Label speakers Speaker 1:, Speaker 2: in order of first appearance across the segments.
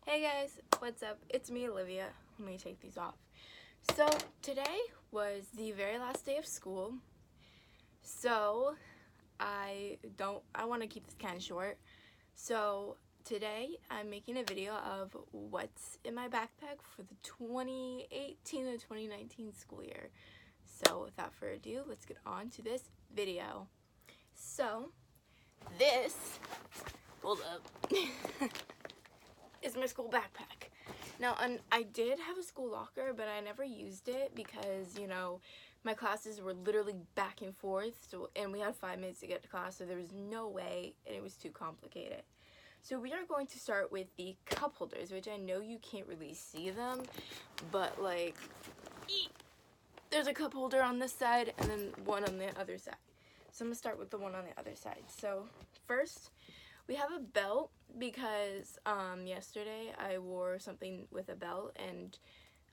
Speaker 1: Hey guys, what's up? It's me, Olivia. Let me take these off. So, today was the very last day of school. So, I want to keep this kind of short. So, today I'm making a video of what's in my backpack for the 2018 to 2019 school year. So, without further ado, let's get on to this video. So, this, hold up, is my school backpack. Now, I did have a school locker, but I never used it because, my classes were literally back and forth, and we had 5 minutes to get to class, so there was no way, and it was too complicated. So we are going to start with the cup holders, which I know you can't really see them, but there's a cup holder on this side and then one on the other side. So I'm going to start with the one on the other side. So first, we have a belt because yesterday I wore something with a belt and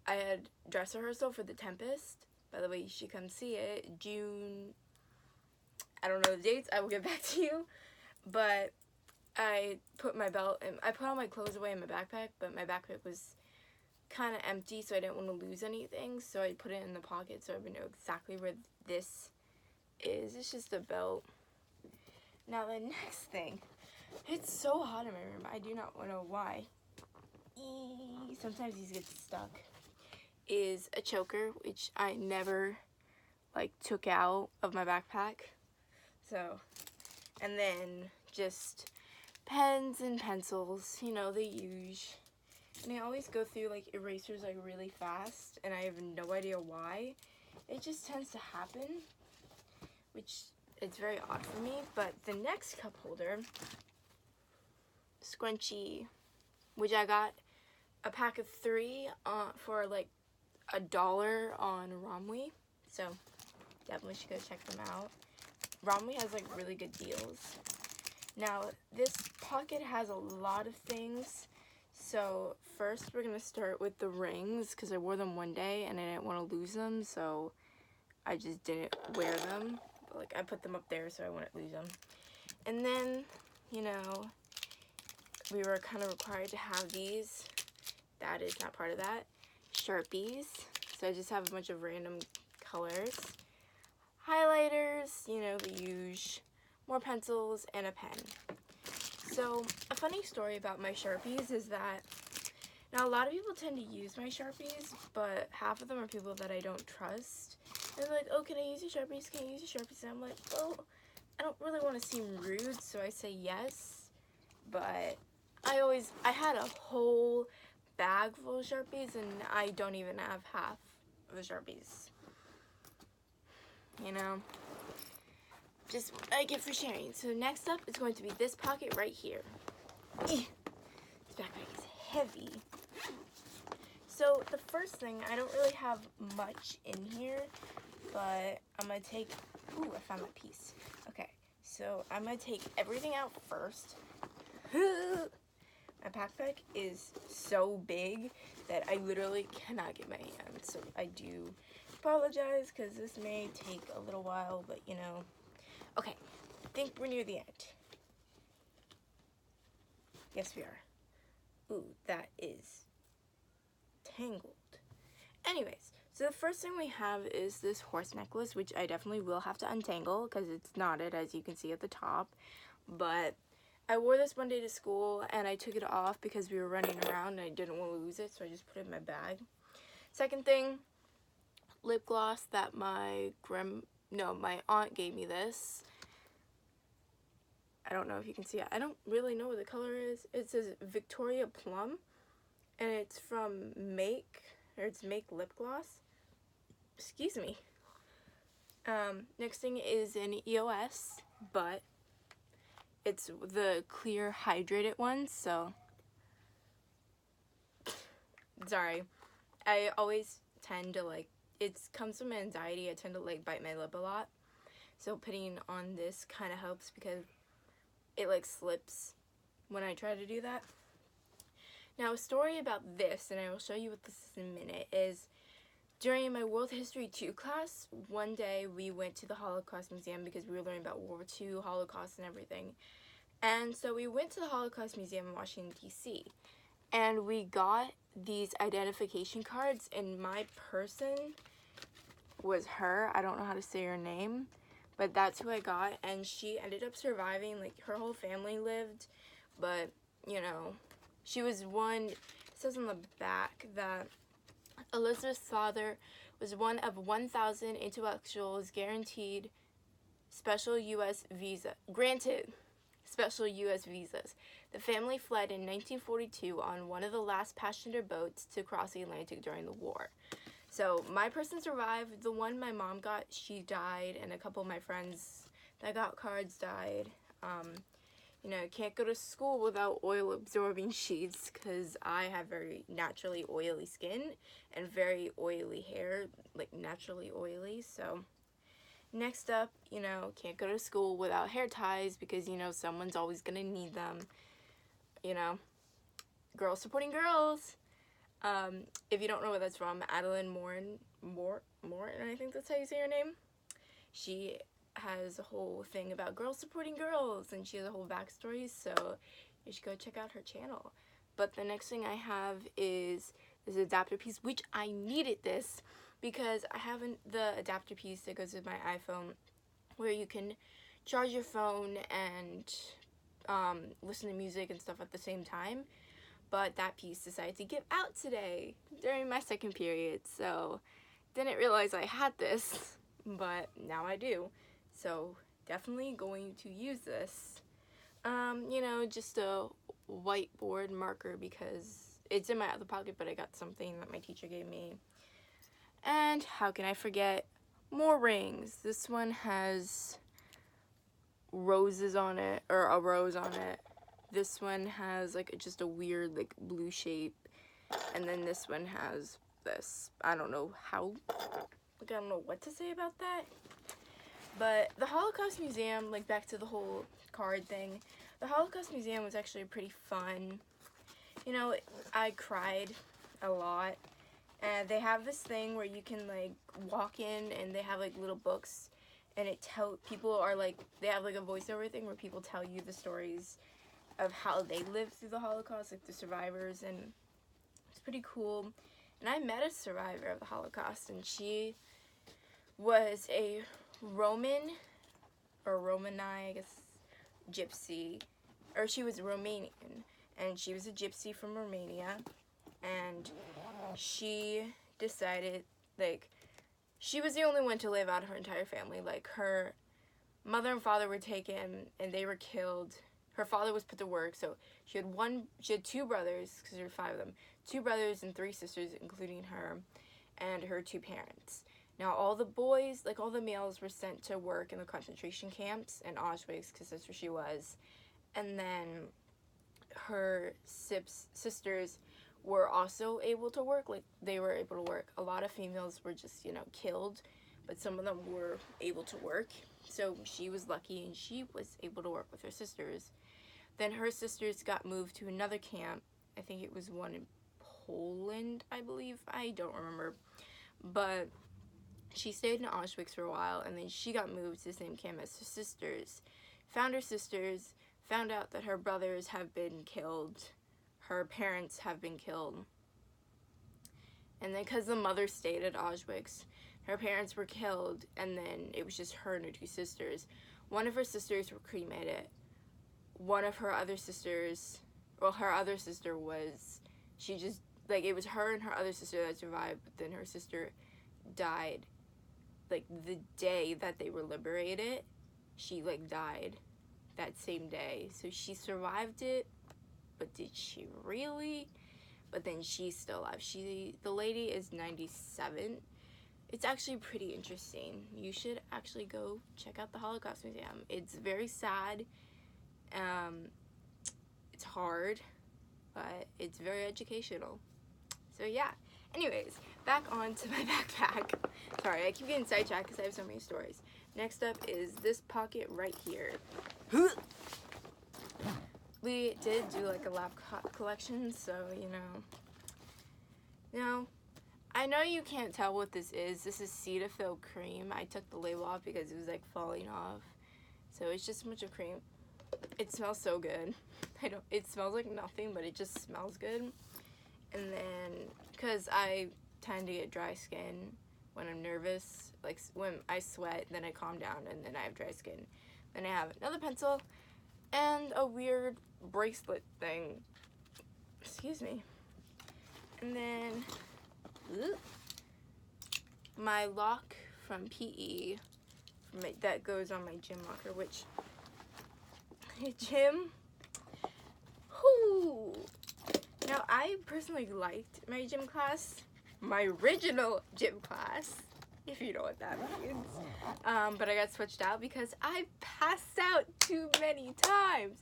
Speaker 1: I had dress rehearsal for The Tempest. By the way, you should come see it. June, I don't know the dates, I will get back to you. But I put my belt and I put all my clothes away in my backpack, but my backpack was kind of empty, so I didn't want to lose anything. So I put it in the pocket so I would know exactly where this is. It's just a belt. Now the next thing, it's so hot in my room. I do not know why. Sometimes these get stuck. Is a choker, which I never took out of my backpack. So, and then just pens and pencils, the usual. And I always go through erasers really fast, and I have no idea why. It just tends to happen, which it's very odd for me. But the next cup holder, scrunchie, which I got a pack of 3 for $1 on Romwe. So definitely should go check them out. Romwe has really good deals. Now this pocket has a lot of things. So first we're gonna start with the rings because I wore them one day and I didn't want to lose them, so I just didn't wear them. But I put them up there so I wouldn't lose them. And then, we were kind of required to have these. That is not part of that. Sharpies. So I just have a bunch of random colors. Highlighters, the usual. More pencils and a pen. So a funny story about my Sharpies is that now a lot of people tend to use my Sharpies, but half of them are people that I don't trust. And they're like, oh, can I use your Sharpies? Can I use your Sharpies? And I'm like, oh, I don't really want to seem rude, so I say yes. But I had a whole bag full of Sharpies and I don't even have half of the Sharpies. Just what I get for sharing. So next up is going to be this pocket right here. This backpack is heavy. So the first thing, I don't really have much in here, but I'm going to take, I found my piece. Okay, so I'm going to take everything out first. My backpack is so big that I literally cannot get my hands, so I do apologize because this may take a little while, but Okay, I think we're near the end. Yes, we are. Ooh, that is tangled. Anyways, so the first thing we have is this horse necklace, which I definitely will have to untangle because it's knotted, as you can see at the top. But I wore this one day to school and I took it off because we were running around and I didn't want to lose it, so I just put it in my bag. Second thing, lip gloss that my aunt gave me this. I don't know if you can see it. I don't really know what the color is. It says Victoria Plum, and it's from Make Lip Gloss. Excuse me. Next thing is an EOS, but it's the clear hydrated one, so sorry. I always tend to it comes from anxiety. I tend to bite my lip a lot. So putting on this kind of helps because it slips when I try to do that. Now a story about this, and I will show you what this is in a minute, is during my World History 2 class, one day we went to the Holocaust Museum because we were learning about World War II, Holocaust, and everything. And so we went to the Holocaust Museum in Washington, D.C. And we got these identification cards, and my person was her. I don't know how to say her name, but that's who I got. And she ended up surviving. Like, her whole family lived, but, you know, she was one. It says on the back that Elizabeth's father was one of 1,000 intellectuals granted special U.S. visas. The family fled in 1942 on one of the last passenger boats to cross the Atlantic during the war. So my person survived. The one my mom got, she died, and a couple of my friends that got cards died. You know, can't go to school without oil absorbing sheets because I have very naturally oily skin and very oily hair, like naturally oily. So next up, you know, can't go to school without hair ties because, you know, someone's always gonna need them. You know, girls supporting girls. If you don't know where that's from, Adeline Morton, I think that's how you say her name. She has a whole thing about girls supporting girls, and she has a whole backstory, so you should go check out her channel. But the next thing I have is this adapter piece, which I needed this because I haven't the adapter piece that goes with my iPhone where you can charge your phone and listen to music and stuff at the same time. But that piece decided to give out today during my second period, so didn't realize I had this, but now I do. So definitely going to use this. You know, just a whiteboard marker because it's in my other pocket, but I got something that my teacher gave me. And how can I forget? More rings. This one has roses on it, or a rose on it. This one has like just a weird like blue shape. And then this one has this. I don't know how, like I don't know what to say about that. But the Holocaust Museum, like back to the whole card thing, the Holocaust Museum was actually pretty fun. You know, I cried a lot. And they have this thing where you can like walk in and they have like little books and people are like, they have like a voiceover thing where people tell you the stories of how they lived through the Holocaust, like the survivors, and it's pretty cool. And I met a survivor of the Holocaust, and she was a Romani, I guess, gypsy, or she was Romanian, and she was a gypsy from Romania, and she decided, like, she was the only one to live out her entire family. Like, her mother and father were taken, and they were killed. Her father was put to work, so she had two brothers, because there were 5 of them, 2 brothers and 3 sisters, including her, and her 2 parents. Now, all the boys, like all the males, were sent to work in the concentration camps in Auschwitz, because that's where she was. And then her sisters were also able to work, like they were able to work. A lot of females were just, you know, killed, but some of them were able to work. So she was lucky and she was able to work with her sisters. Then her sisters got moved to another camp. I think it was one in Poland, I believe. I don't remember. But she stayed in Auschwitz for a while, and then she got moved to the same camp as her sisters. Found her sisters, found out that her brothers have been killed. Her parents have been killed. And then because the mother stayed at Auschwitz, her parents were killed, and then it was just her and her 2 sisters. One of her sisters were cremated. One of her other sisters, well, her other sister was, she just, like, it was her and her other sister that survived, but then her sister died. Like, the day that they were liberated, she, like, died that same day. So she survived it, but did she really? But then she's still alive. The lady is 97. It's actually pretty interesting. You should actually go check out the Holocaust Museum. It's very sad. It's hard, but it's very educational. So yeah. Anyways, back on to my backpack. Sorry, I keep getting sidetracked because I have so many stories. Next up is this pocket right here. We did do like a lab collection, so you know, I know you can't tell what this is. This is Cetaphil cream. I took the label off because it was like falling off. So it's just a bunch of cream. It smells so good. it smells like nothing, but it just smells good. And then, because I tend to get dry skin when I'm nervous, like when I sweat, then I calm down, and then I have dry skin. Then I have another pencil and a weird bracelet thing. Excuse me. And then my lock from PE that goes on my gym locker, which gym. Whoo. Now, I personally liked my gym class, my original gym class, if you know what that means. But I got switched out because I passed out too many times.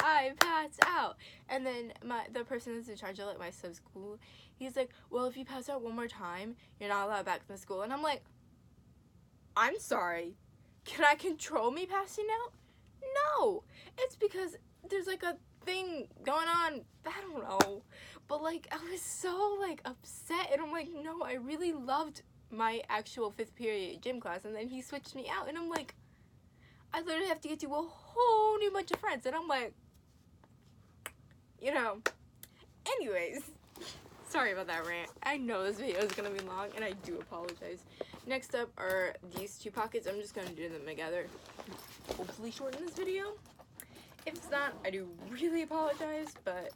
Speaker 1: I passed out. And then the person that's in charge of like my sub school, he's like, well, if you pass out one more time, you're not allowed back in the school. And I'm like, I'm sorry. Can I control me passing out? No. It's because there's like a thing going on. I don't know. But like, I was so like upset. And I'm like, no, I really loved my actual 5th period gym class. And then he switched me out. And I'm like, I literally have to get to a whole new bunch of friends. And I'm like, you know. Anyways. Sorry about that rant. I know this video is going to be long, and I do apologize. Next up are these 2 pockets. I'm just going to do them together. Hopefully shorten this video. If it's not, I do really apologize. But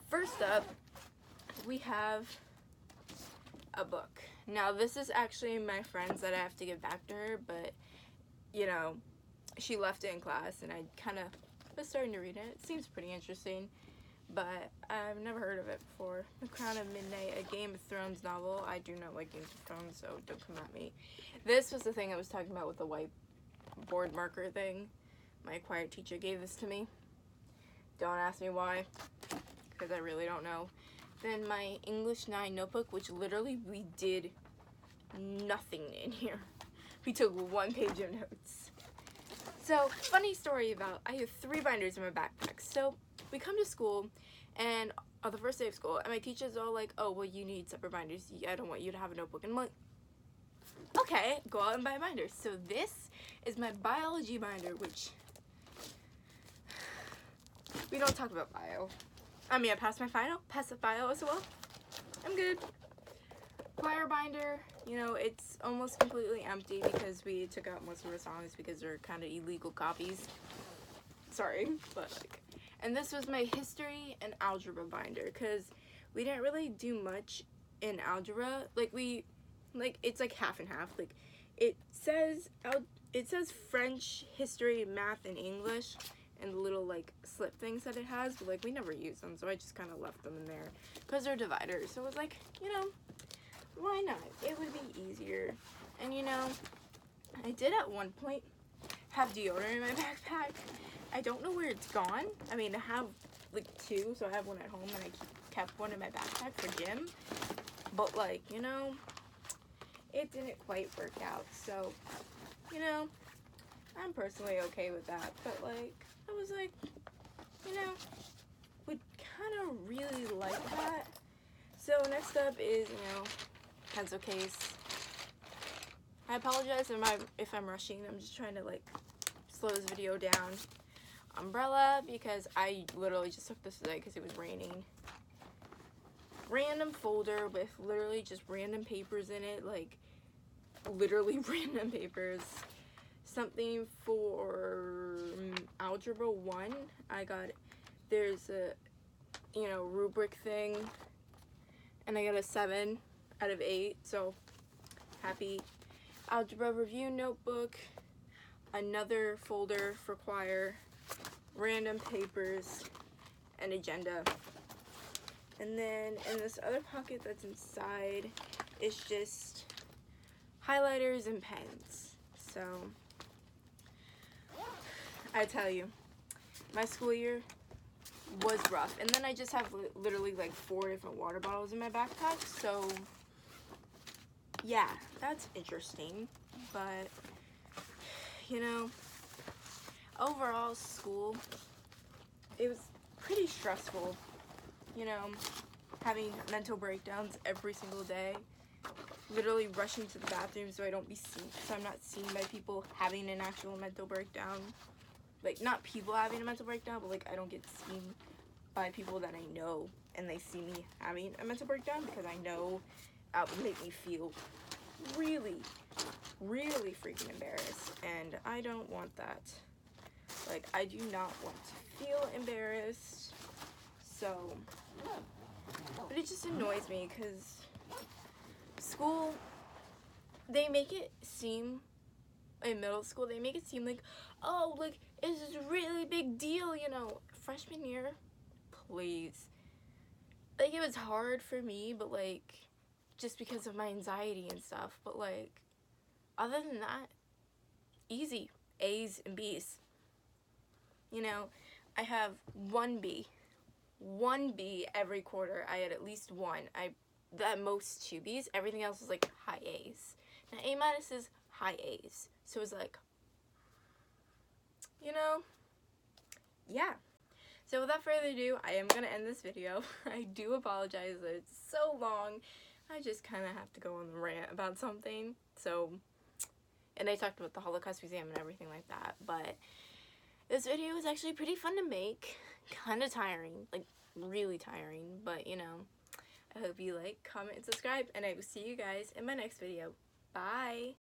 Speaker 1: first up, we have a book. Now, this is actually my friend's that I have to give back to her, but, you know, she left it in class, and I kind of was starting to read it. It seems pretty interesting. But I've never heard of it before. The Crown of Midnight, a Game of Thrones novel. I do not like Game of Thrones, so don't come at me. This was the thing I was talking about with the whiteboard marker thing. My acquired teacher gave this to me. Don't ask me why, because I really don't know. Then my English 9 notebook, which literally we did nothing in here. We took 1 page of notes. So, funny story about, I have 3 binders in my backpack. So, we come to school, and on the first day of school, and my teacher's all like, oh, well, you need separate binders. I don't want you to have a notebook. And I'm like, okay, go out and buy binders. So this is my biology binder, which we don't talk about bio. I mean, I passed my final, passed the bio as well. I'm good. Choir binder, you know, it's almost completely empty because we took out most of the songs because they're kind of illegal copies. Sorry, but like. And this was my history and algebra binder because we didn't really do much in algebra. Like it's like half and half. Like it says French, history, math, and English, and the little like slip things that it has. But like we never used them, so I just kind of left them in there because they're dividers. So it was like, you know, why not? It would be easier. And you know, I did at one point have deodorant in my backpack. I don't know where it's gone. I mean, I have like 2, so I have one at home, and I kept one in my backpack for gym. But like, you know, it didn't quite work out. So, you know, I'm personally okay with that. But like, I was like, you know, would kind of really like that. So next up is, you know, pencil case. I apologize if I'm rushing. I'm just trying to like slow this video down. Umbrella, because I literally just took this today because it was raining. Random folder with literally just random papers in it, like literally random papers. Something for Algebra 1. There's a, you know, rubric thing, and I got a 7 out of 8, so happy. Algebra review notebook, another folder for choir, random papers, and agenda. And then in this other pocket that's inside is just highlighters and pens. So I tell you, my school year was rough. And then I just have literally like 4 different water bottles in my backpack. So yeah, that's interesting. But you know, overall school, it was pretty stressful, you know, having mental breakdowns every single day, literally rushing to the bathroom so I don't be seen, so I'm not seen by people having an actual mental breakdown. like, not people having a mental breakdown, but, like, I don't get seen by people that I know and they see me having a mental breakdown, because I know that would make me feel really, really freaking embarrassed, and I don't want that. Like, I do not want to feel embarrassed, so, but it just annoys me, because school, they make it seem, in middle school, they make it seem like, oh, like, it's this really big deal, you know. Freshman year, please. Like, it was hard for me, but, like, just because of my anxiety and stuff, but, like, other than that, easy. A's and B's. You know, I have one B every quarter. I had at least one. At most 2 B's. Everything else was like high A's. Now A minus is high A's. So it's like, you know, yeah. So without further ado, I am gonna end this video. I do apologize that it's so long. I just kind of have to go on the rant about something. So, and I talked about the Holocaust Museum and everything like that, but this video was actually pretty fun to make. Kind of tiring, like really tiring, but you know, I hope you like, comment, and subscribe, and I will see you guys in my next video. Bye!